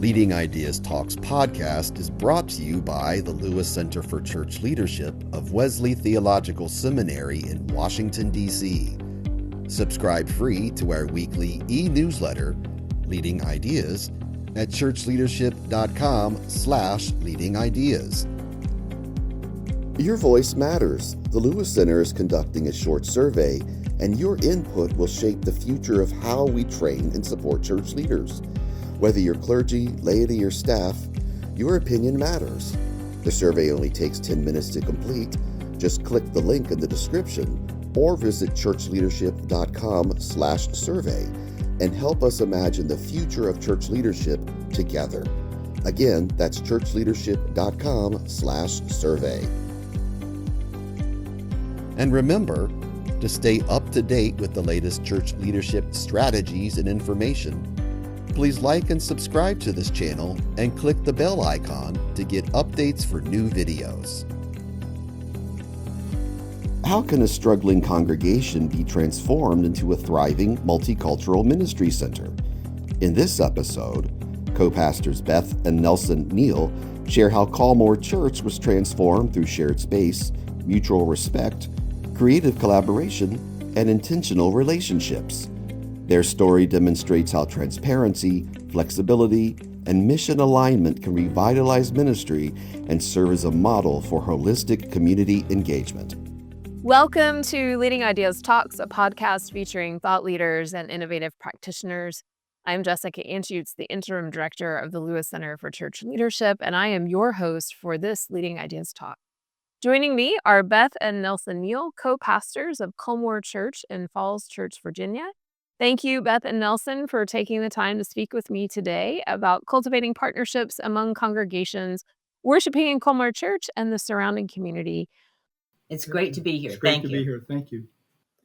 Leading Ideas Talks podcast is brought to you by the Lewis Center for Church Leadership of Wesley Theological Seminary in Washington, D.C. Subscribe free to our weekly e-newsletter, Leading Ideas, at churchleadership.com/leadingideas. Your voice matters. The Lewis Center is conducting a short survey, and your input will shape the future of how we train and support church leaders. Whether you're clergy, laity, or staff, your opinion matters. The survey only takes 10 minutes to complete. Just click the link in the description or visit churchleadership.com/survey and help us imagine the future of church leadership together. Again, that's churchleadership.com/survey. And remember, to stay up to date with the latest church leadership strategies and information, please like and subscribe to this channel and click the bell icon to get updates for new videos. How can a struggling congregation be transformed into a thriving multicultural ministry center? In this episode, co-pastors Beth and Nelson Neal share how Colmore Church was transformed through shared space, mutual respect, creative collaboration, and intentional relationships. Their story demonstrates how transparency, flexibility, and mission alignment can revitalize ministry and serve as a model for holistic community engagement. Welcome to Leading Ideas Talks, a podcast featuring thought leaders and innovative practitioners. I'm Jessica Anschutz, the Interim Director of the Lewis Center for Church Leadership, and I am your host for this Leading Ideas Talk. Joining me are Beth and Nelson Neal, co-pastors of Colmore Church in Falls Church, Virginia. Thank you, Beth and Nelson, for taking the time to speak with me today about cultivating partnerships among congregations, worshiping in Colmore Church and the surrounding community. It's great to be here. It's great to be here. Thank you.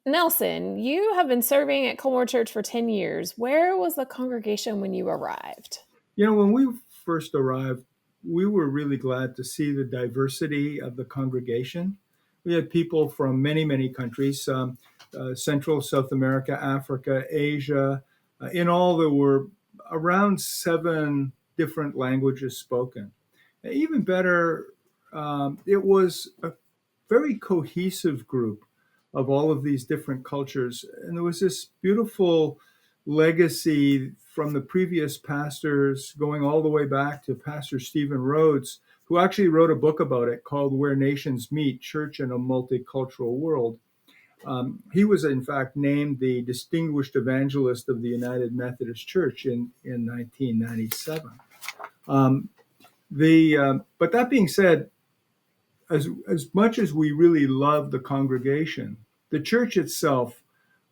Nelson, you have been serving at Colmore Church for 10 years. Where was the congregation when you arrived? When we first arrived, we were really glad to see the diversity of the congregation. We had people from many, many countries, Central, South America, Africa, Asia. In all, there were around 7 different languages spoken. Even better, it was a very cohesive group of all of these different cultures. And there was this beautiful legacy from the previous pastors going all the way back to Pastor Stephen Rhodes, who actually wrote a book about it called Where Nations Meet, Church in a Multicultural World. He was, in fact, named the Distinguished Evangelist of the United Methodist Church in 1997. But that being said, as much as we really loved the congregation, the church itself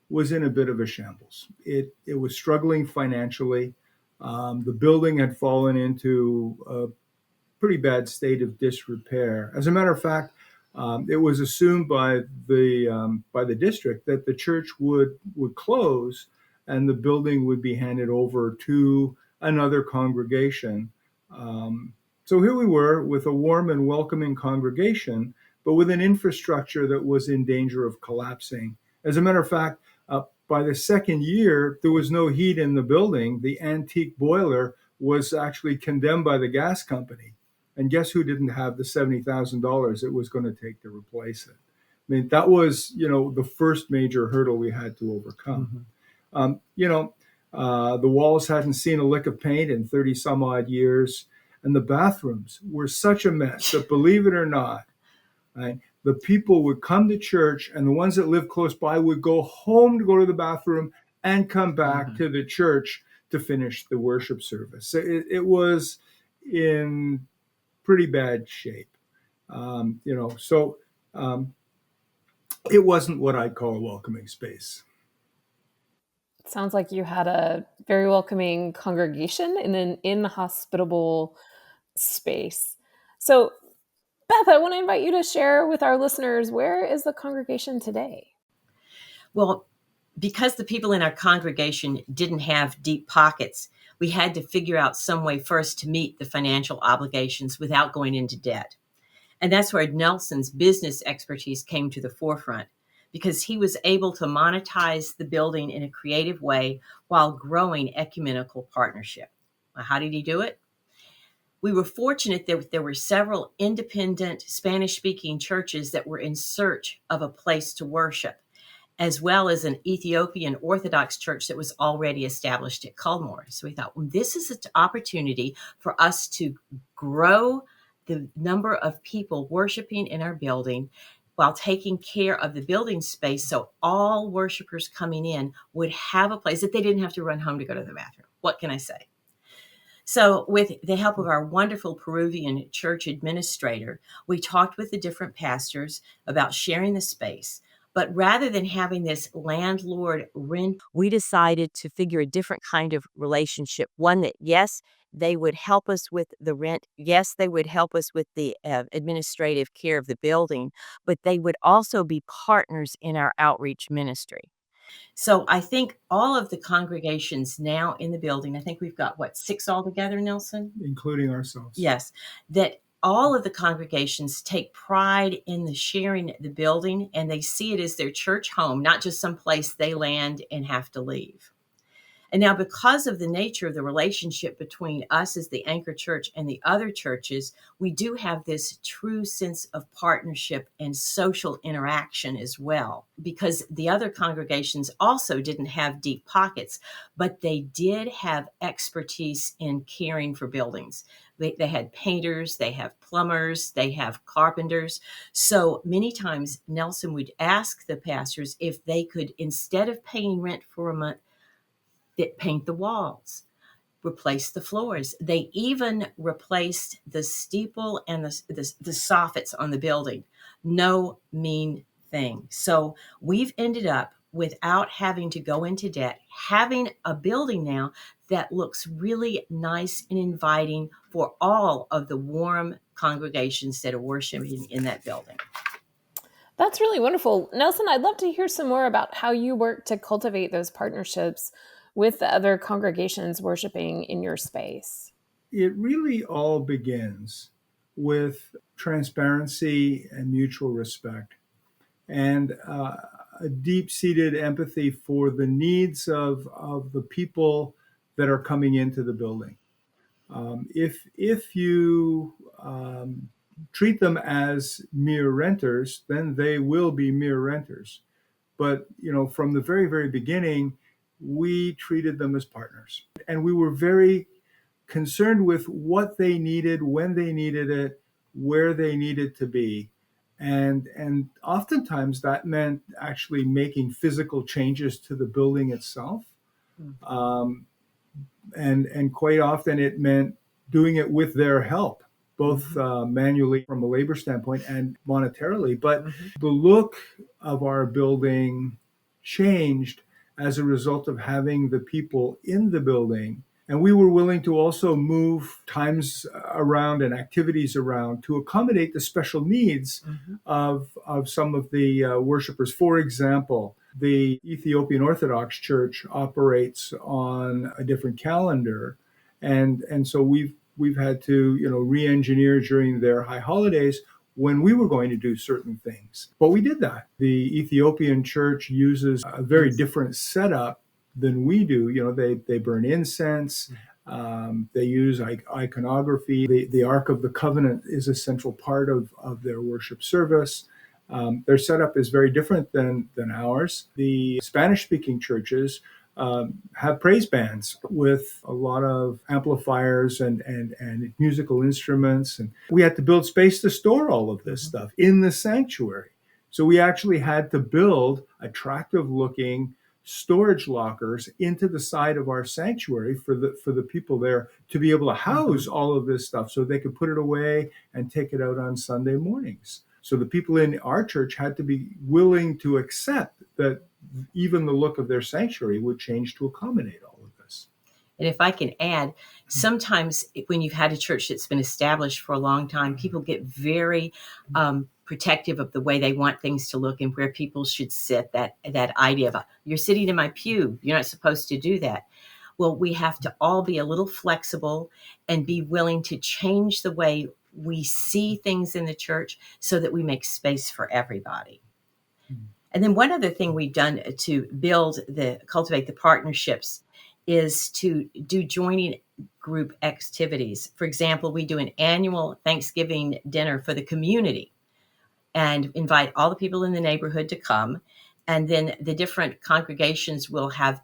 was in a bit of a shambles. It was struggling financially. The building had fallen into a pretty bad state of disrepair. As a matter of fact, it was assumed by the district that the church would close and the building would be handed over to another congregation. So here we were with a warm and welcoming congregation, but with an infrastructure that was in danger of collapsing. As a matter of fact, by the second year, there was no heat in the building. The antique boiler was actually condemned by the gas company. And guess who didn't have the $70,000 it was going to take to replace it? I mean, that was, the first major hurdle we had to overcome. The walls hadn't seen a lick of paint in 30 some odd years. And the bathrooms were such a mess that, believe it or not, right, the people would come to church and the ones that lived close by would go home to go to the bathroom and come back to the church to finish the worship service. So it was in pretty bad shape. It wasn't what I'd call a welcoming space. It sounds like you had a very welcoming congregation in an inhospitable space. So, Beth, I want to invite you to share with our listeners, where is the congregation today? Well, because the people in our congregation didn't have deep pockets, we had to figure out some way first to meet the financial obligations without going into debt. And that's where Nelson's business expertise came to the forefront, because he was able to monetize the building in a creative way while growing ecumenical partnership. How did he do it? We were fortunate that there were several independent Spanish-speaking churches that were in search of a place to worship, as well as an Ethiopian Orthodox church that was already established at Culmore. So we thought, well, this is an opportunity for us to grow the number of people worshiping in our building while taking care of the building space, so all worshipers coming in would have a place that they didn't have to run home to go to the bathroom. What can I say? So with the help of our wonderful Peruvian church administrator, we talked with the different pastors about sharing the space. But rather than having this landlord rent, we decided to figure a different kind of relationship. One that, yes, they would help us with the rent. Yes, they would help us with the administrative care of the building, but they would also be partners in our outreach ministry. So I think all of the congregations now in the building, I think we've got, 6 altogether, Nelson? including ourselves. Yes, that all of the congregations take pride in the sharing the building, and they see it as their church home, not just some place they land and have to leave. And now, because of the nature of the relationship between us as the anchor church and the other churches, we do have this true sense of partnership and social interaction as well. Because the other congregations also didn't have deep pockets, but they did have expertise in caring for buildings. They had painters, they have plumbers, they have carpenters. So many times Nelson would ask the pastors if they could, instead of paying rent for a month, that paint the walls, replace the floors. They even replaced the steeple and the soffits on the building. No mean thing. So we've ended up, without having to go into debt, having a building now that looks really nice and inviting for all of the warm congregations that are worshiping in that building. That's really wonderful. Nelson, I'd love to hear some more about how you work to cultivate those partnerships with the other congregations worshiping in your space. It really all begins with transparency and mutual respect, and a deep-seated empathy for the needs of the people that are coming into the building. If you treat them as mere renters, then they will be mere renters. But from the very, very beginning, we treated them as partners, and we were very concerned with what they needed, when they needed it, where they needed to be. And oftentimes that meant actually making physical changes to the building itself. And quite often it meant doing it with their help, both manually from a labor standpoint and monetarily. But the look of our building changed as a result of having the people in the building. And we were willing to also move times around and activities around to accommodate the special needs of some of the worshipers. For example, the Ethiopian Orthodox Church operates on a different calendar, and so we've had to re-engineer during their high holidays when we were going to do certain things. But we did that. The Ethiopian Church uses a very different setup than we do. They burn incense. They use iconography. The Ark of the Covenant is a central part of their worship service. Their setup is very different than ours. The Spanish-speaking churches have praise bands with a lot of amplifiers and musical instruments. And we had to build space to store all of this stuff in the sanctuary. So we actually had to build attractive-looking storage lockers into the side of our sanctuary for the people there to be able to house all of this stuff so they could put it away and take it out on Sunday mornings. So the people in our church had to be willing to accept that even the look of their sanctuary would change to accommodate all of this. And if I can add, sometimes when you've had a church that's been established for a long time, people get very protective of the way they want things to look and where people should sit. That idea of, you're sitting in my pew, you're not supposed to do that. Well, we have to all be a little flexible and be willing to change the way we see things in the church so that we make space for everybody. And then one other thing we've done to cultivate the partnerships is to do joining group activities. For example, we do an annual Thanksgiving dinner for the community and invite all the people in the neighborhood to come. And then the different congregations will have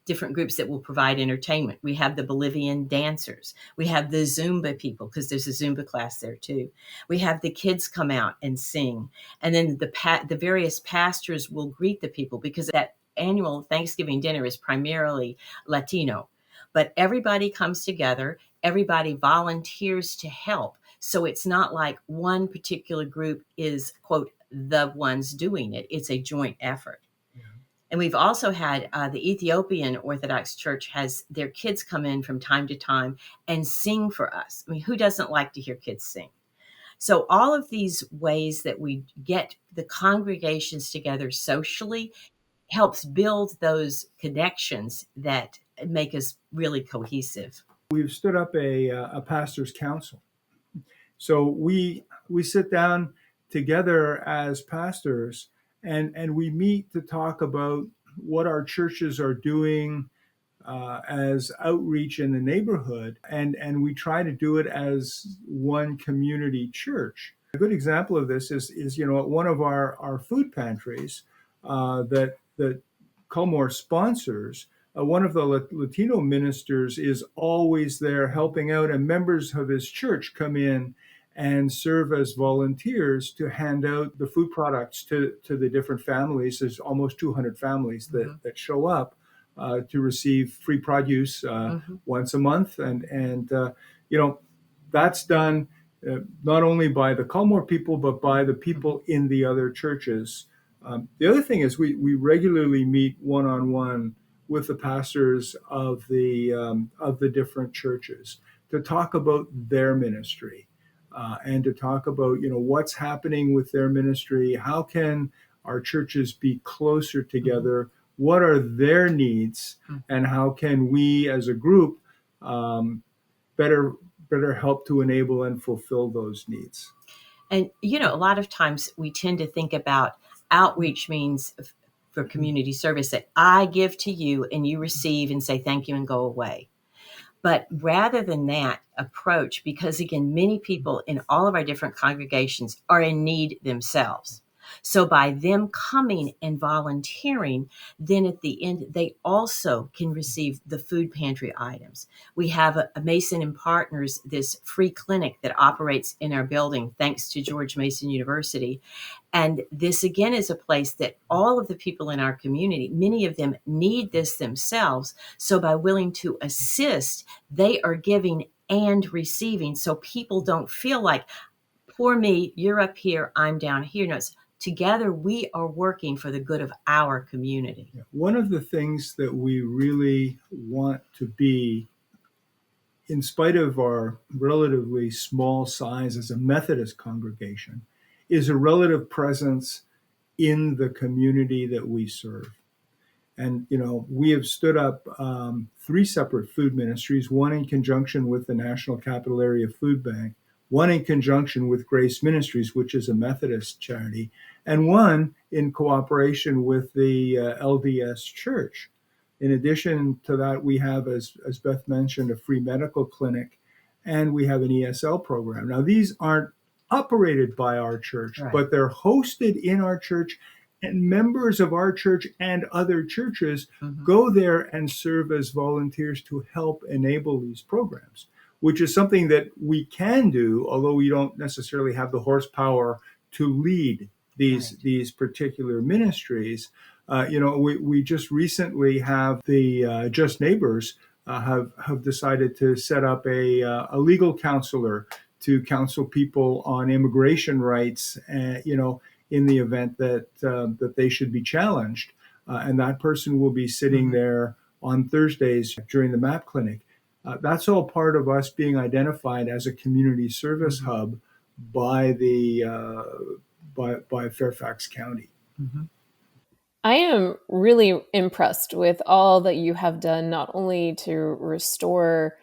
different groups that will provide entertainment. We have the Bolivian dancers. We have the Zumba people, because there's a Zumba class there too. We have the kids come out and sing. And then the various pastors will greet the people, because that annual Thanksgiving dinner is primarily Latino. But everybody comes together, everybody volunteers to help. So it's not like one particular group is, quote, the ones doing it. It's a joint effort. And we've also had the Ethiopian Orthodox Church has their kids come in from time to time and sing for us. I mean, who doesn't like to hear kids sing? So all of these ways that we get the congregations together socially helps build those connections that make us really cohesive. We've stood up a pastor's council. So we sit down together as pastors, and we meet to talk about what our churches are doing as outreach in the neighborhood, and we try to do it as one community church. A good example of this is at one of our food pantries that Culmore sponsors. One of the Latino ministers is always there helping out, and members of his church come in and serve as volunteers to hand out the food products to the different families. There's almost 200 families that show up to receive free produce once a month. And that's done not only by the Culmore people, but by the people in the other churches. The other thing is we regularly meet one-on-one with the pastors of the different churches to talk about their ministry and to talk about what's happening with their ministry. How can our churches be closer together? What are their needs, and how can we as a group better help to enable and fulfill those needs? And a lot of times we tend to think about outreach means for community service that I give to you and you receive and say thank you and go away. But rather than that approach, because again, many people in all of our different congregations are in need themselves. So by them coming and volunteering, then at the end, they also can receive the food pantry items. We have a Mason and Partners, this free clinic that operates in our building, thanks to George Mason University. And this, again, is a place that all of the people in our community, many of them need this themselves. So by willing to assist, they are giving and receiving. So people don't feel like, poor me, you're up here, I'm down here. No, it's together we are working for the good of our community. One of the things that we really want to be, in spite of our relatively small size as a Methodist congregation, is a relative presence in the community that we serve. And, we have stood up 3 separate food ministries, one in conjunction with the National Capital Area Food Bank, one in conjunction with Grace Ministries, which is a Methodist charity, and one in cooperation with the LDS Church. In addition to that, we have, as Beth mentioned, a free medical clinic, and we have an ESL program. Now, these aren't operated by our church, right, but they're hosted in our church, and members of our church and other churches go there and serve as volunteers to help enable these programs, which is something that we can do, although we don't necessarily have the horsepower to lead these particular ministries. We just recently have the Just Neighbors have decided to set up a legal counselor to counsel people on immigration rights, in the event that they should be challenged. And that person will be sitting there on Thursdays during the MAP clinic. That's all part of us being identified as a community service hub by by Fairfax County. I am really impressed with all that you have done, not only to restore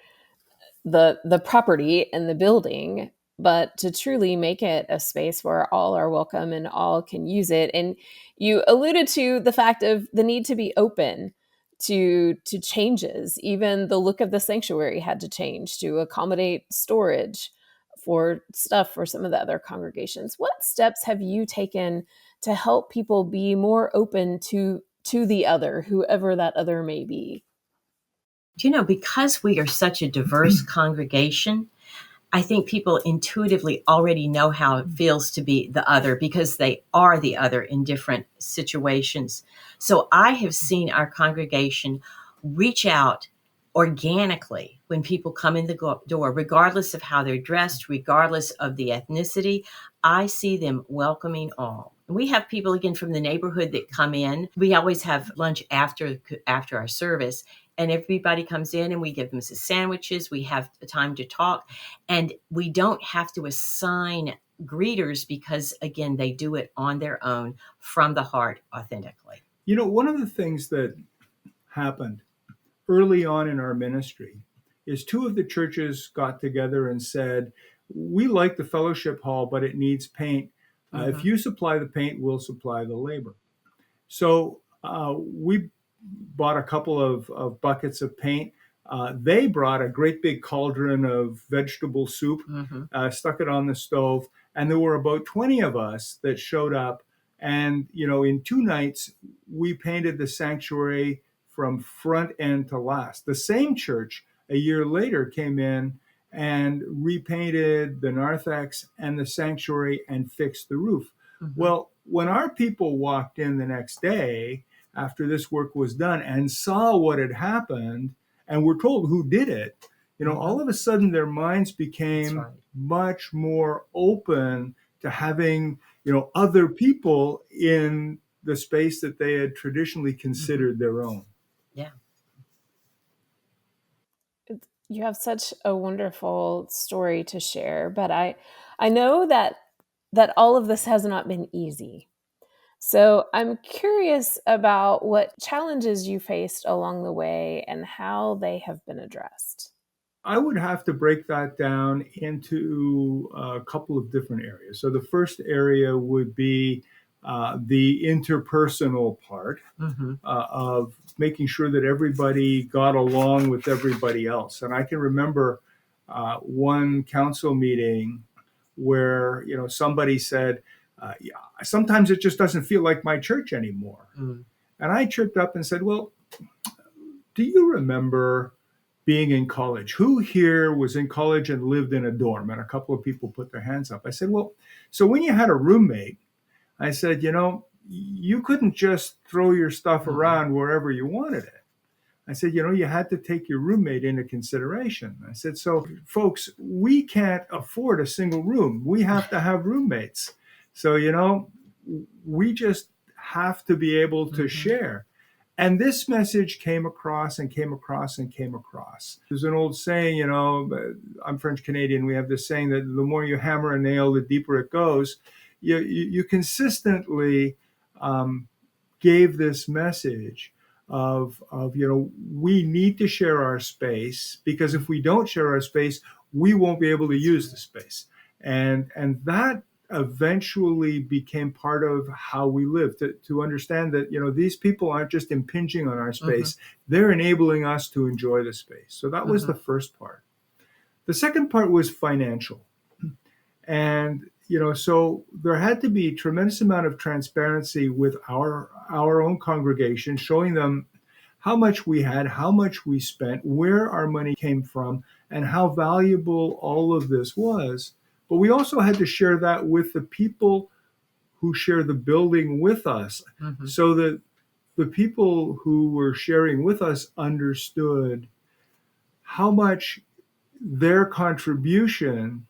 the property and the building, but to truly make it a space where all are welcome and all can use it. And you alluded to the fact of the need to be open to changes. Even the look of the sanctuary had to change to accommodate storage for stuff for some of the other congregations. What steps have you taken to help people be more open to the other, whoever that other may be? Because we are such a diverse congregation, I think people intuitively already know how it feels to be the other because they are the other in different situations. So I have seen our congregation reach out organically when people come in the door, regardless of how they're dressed, regardless of the ethnicity. I see them welcoming all. We have people again from the neighborhood that come in. We always have lunch after our service, and everybody comes in and we give them some sandwiches. We have time to talk, and we don't have to assign greeters because again, they do it on their own from the heart authentically. One of the things that happened early on in our ministry is two of the churches got together and said, we like the fellowship hall, but it needs paint. If you supply the paint, we'll supply the labor. So we bought a couple of buckets of paint. They brought a great big cauldron of vegetable soup, stuck it on the stove, and there were about 20 of us that showed up. And, in 2 nights, we painted the sanctuary from front end to last. The same church a year later came in and repainted the narthex and the sanctuary and fixed the roof. Well, when our people walked in the next day after this work was done and saw what had happened and were told who did it, all of a sudden their minds became much more open to having, other people in the space that they had traditionally considered their own. Yeah. You have such a wonderful story to share, but I know that all of this has not been easy. So I'm curious about what challenges you faced along the way and how they have been addressed. I would have to break that down into a couple of different areas. So the first area would be the interpersonal part of making sure that everybody got along with everybody else. And I can remember one council meeting where somebody said, yeah, sometimes it just doesn't feel like my church anymore. And I tripped up and said, well, do you remember being in college? Who here was in college and lived in a dorm? And a couple of people put their hands up. I said, well, so when you had a roommate, I said, you couldn't just throw your stuff around wherever you wanted it. I said, you had to take your roommate into consideration. I said, so folks, we can't afford a single room. We have to have roommates. So, we just have to be able to share. And this message came across and came across and came across. There's an old saying, I'm French Canadian. We have this saying that the more you hammer a nail, the deeper it goes. You consistently gave this message of we need to share our space, because if we don't share our space, we won't be able to use the space. And that eventually became part of how we live, to understand that these people aren't just impinging on our space, they're enabling us to enjoy the space. So that was the first part. The second part was financial. And so there had to be a tremendous amount of transparency with our own congregation, showing them how much we had, how much we spent, where our money came from, and how valuable all of this was. But we also had to share that with the people who share the building with us, so that the people who were sharing with us understood how much their contribution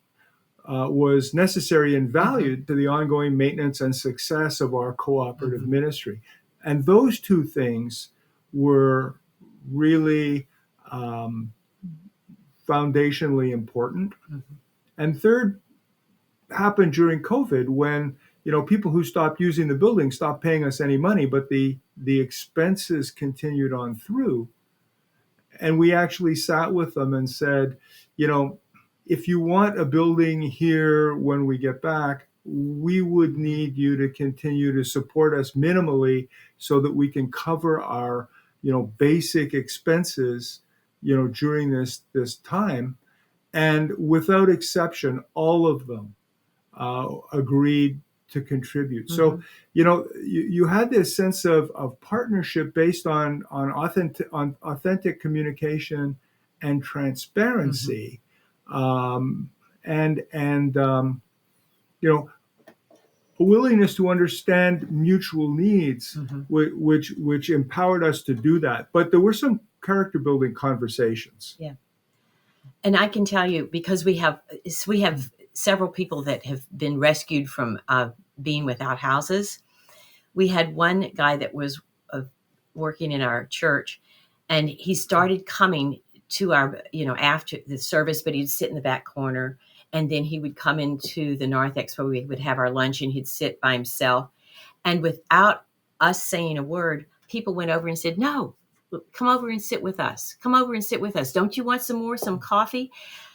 was necessary and valued to the ongoing maintenance and success of our cooperative ministry. And those two things were really foundationally important. And third happened during COVID, when people who stopped using the building stopped paying us any money, but the expenses continued on through. And we actually sat with them and said, if you want a building here when we get back, we would need you to continue to support us minimally so that we can cover our basic expenses, during this time. And without exception, all of them agreed to contribute. So, you had this sense of partnership based on authentic communication and transparency, and a willingness to understand mutual needs, which empowered us to do that. But there were some character building conversations. Yeah. And I can tell you, because we have several people that have been rescued from being without houses. We had one guy that was working in our church, and he started coming to our, after the service, but he'd sit in the back corner, and then he would come into the narthex where we would have our lunch, and he'd sit by himself. And without us saying a word, people went over and said, "No, come over and sit with us. Come over and sit with us. Don't you want some coffee?"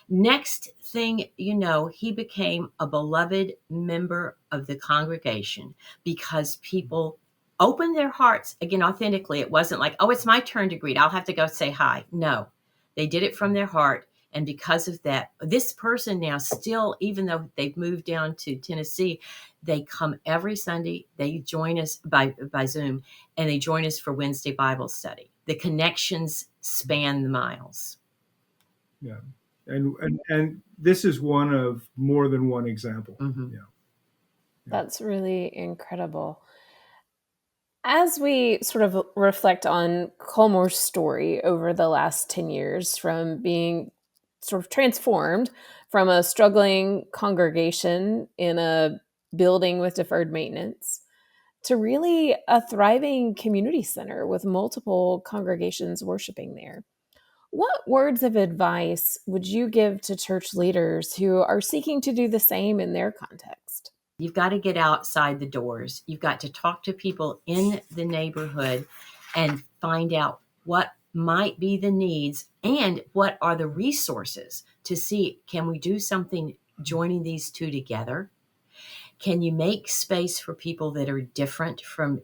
Next thing you know, he became a beloved member of the congregation because people opened their hearts again authentically. It wasn't like, "Oh, it's my turn to greet. I'll have to go say hi." No, they did it from their heart. And because of that, this person now still, even though they've moved down to Tennessee, they come every Sunday. They join us by Zoom, and they join us for Wednesday Bible study. The connections span the miles. Yeah. And this is one of more than one example. Yeah. That's really incredible. As we sort of reflect on Colmore's story over the last 10 years, from being sort of transformed from a struggling congregation in a building with deferred maintenance to really a thriving community center with multiple congregations worshiping there, what words of advice would you give to church leaders who are seeking to do the same in their context? You've got to get outside the doors. You've got to talk to people in the neighborhood and find out what might be the needs and what are the resources to see, can we do something joining these two together? Can you make space for people that are different from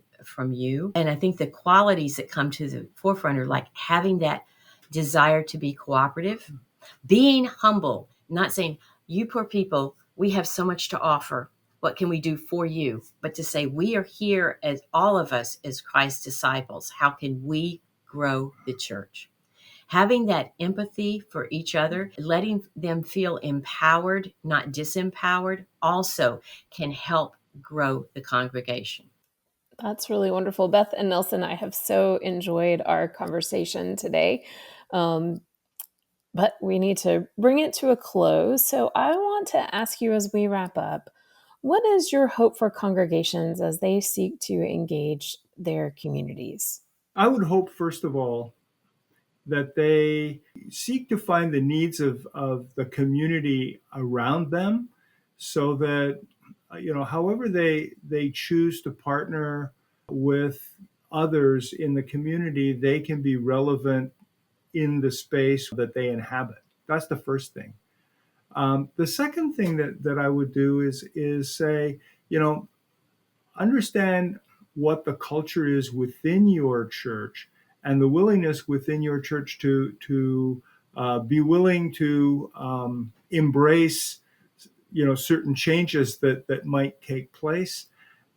you? And I think the qualities that come to the forefront are like having that desire to be cooperative, being humble, not saying, "You poor people, we have so much to offer. What can we do for you?" But to say, we are here as all of us as Christ's disciples. How can we grow the church? Having that empathy for each other, letting them feel empowered, not disempowered, also can help grow the congregation. That's really wonderful. Beth and Nelson, I have so enjoyed our conversation today. But we need to bring it to a close. So I want to ask you as we wrap up, what is your hope for congregations as they seek to engage their communities? I would hope, first of all, that they seek to find the needs of the community around them, so that, however they choose to partner with others in the community, they can be relevant in the space that they inhabit. That's the first thing. The second thing that I would do is say, understand what the culture is within your church, and the willingness within your church to be willing to embrace, certain changes that might take place,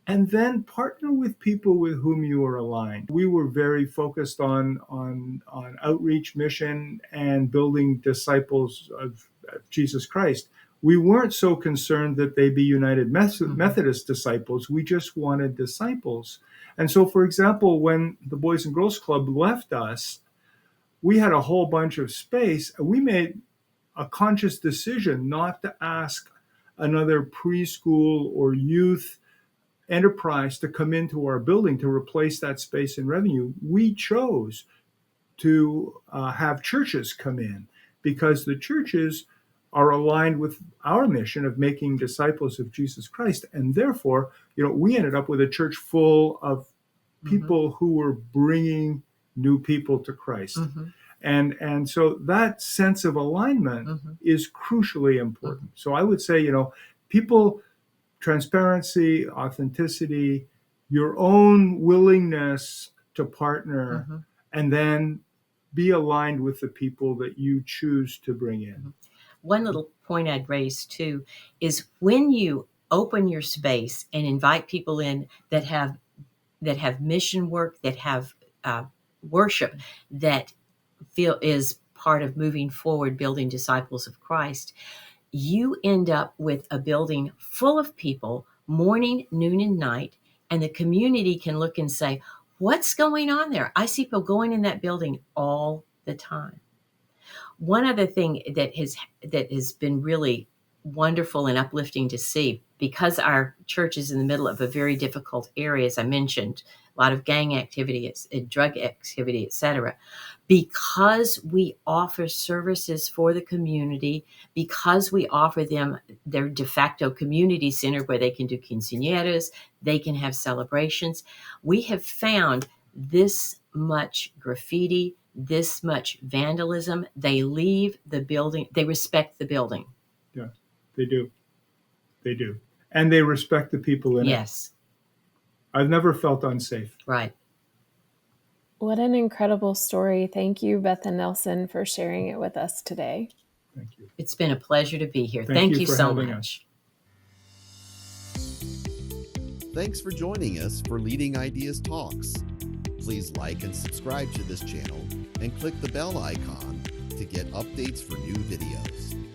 and then partner with people with whom you are aligned. We were very focused on outreach, mission, and building disciples of Jesus Christ. We weren't so concerned that they be United Methodist disciples. We just wanted disciples. And so, for example, when the Boys and Girls Club left us, we had a whole bunch of space. We made a conscious decision not to ask another preschool or youth enterprise to come into our building to replace that space in revenue. We chose to have churches come in, because the churches are aligned with our mission of making disciples of Jesus Christ. And therefore, we ended up with a church full of people who were bringing new people to Christ. And so that sense of alignment is crucially important. So I would say, people, transparency, authenticity, your own willingness to partner, and then be aligned with the people that you choose to bring in. One little point I'd raise too is when you open your space and invite people in that have mission work, that have worship, that feel is part of moving forward, building disciples of Christ, you end up with a building full of people morning, noon, and night, and the community can look and say, what's going on there? I see people going in that building all the time. One other thing that has been really wonderful and uplifting to see, because our church is in the middle of a very difficult area, as I mentioned, a lot of gang activity, drug activity, etc. Because we offer services for the community, because we offer them their de facto community center where they can do quinceañeras, they can have celebrations, we have found this much graffiti, this much vandalism, they leave the building, they respect the building. Yeah, they do. They do. And they respect the people in it. Yes. I've never felt unsafe. Right. What an incredible story. Thank you, Beth and Nelson, for sharing it with us today. Thank you. It's been a pleasure to be here. Thank you you for so having much. Thanks for joining us for Leading Ideas Talks. Please like and subscribe to this channel and click the bell icon to get updates for new videos.